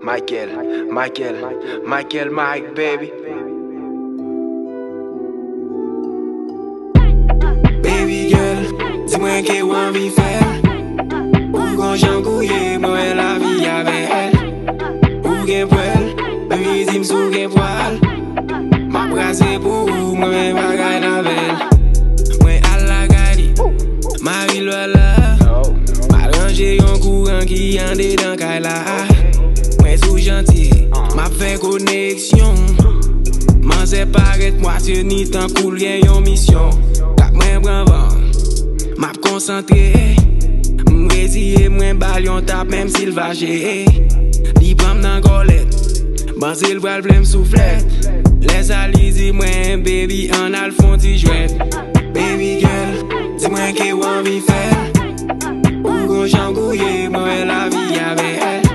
Michael Mike, baby. Baby girl, dis-moi que ou envie faire. Ou quand j'en couille, moi la vie avec elle. Ou gen poil, baby dis-moi sous gen poil. Ma brase pour ou, moi même bagay navel. Moi à la gadi, Marie Lola. Ma ranger yon courant qui en dedans kay la. Moi sou gentil, ma fait connexion. Man se paret moitié ni tan koul gen yon mission. Kak mwen pran van, map konsantre. Mresiye mwen bal yon tap même s'il va jere. Li pram nan golet, ban s'il bral blem souflet. Les alizi mwen baby an al fon ti jwet. Baby girl, di mwen ke ou anvi fel. Ou gon jan gouye mwen la vi avec elle.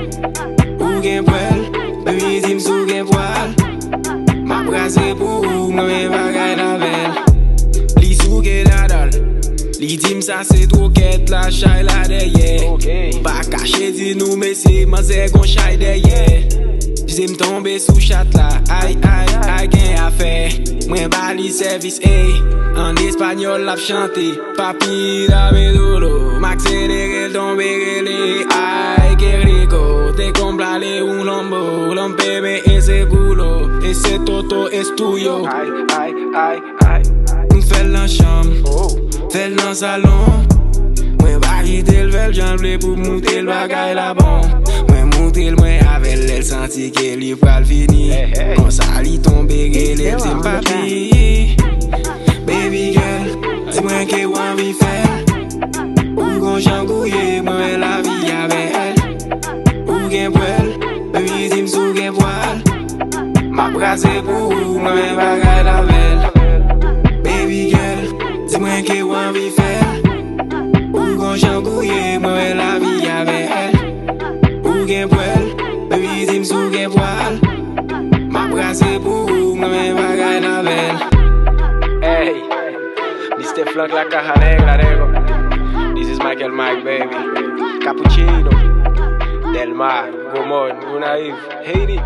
Ou gen poil, baby di m'sou gen poil. Ma brase pour ou, mwen bagay navel. Li sou gen dadal, li dim sa se troket la chay la deye. Pa kache di nou mese, man se gon chay deye. J'aime tomber sous chat la, aïe gen a fait. Mwen bali service, en espagnol la chante. Papi da medolo, m'accéléré tombe rele. Aïe que rico, te comprale un lombo. Lompe me ese culo, ese toto es tuyo. M'fèl nan chambre, fèl nan salon. Mwen bagi tel vel jan vle pou moutel bagay la bon. Mwen moutel mwen avel el santi ke li pral fini. Kon sa li tombe gel el zim papi. Baby girl, di mwen ke ou anvi fel. Ou gon jan gouye mwen la vi avec elle. Ou gen poil, baby di m'sou gen poil. Ma brase pou ou mwen bagay la vel. Baby girl, di mwen ke ou anvi fel. Ou gon jan gouye mwen la vi avec elle. Ou gen poil, baby di m'sou gen poil. Ma brase pou ou mwen bagay navel. Hey, Mr. Flank la caja negra, rego. This is Michael Mike, baby. Cappuccino, Del Mar, Gomón, Gunaif, Haiti.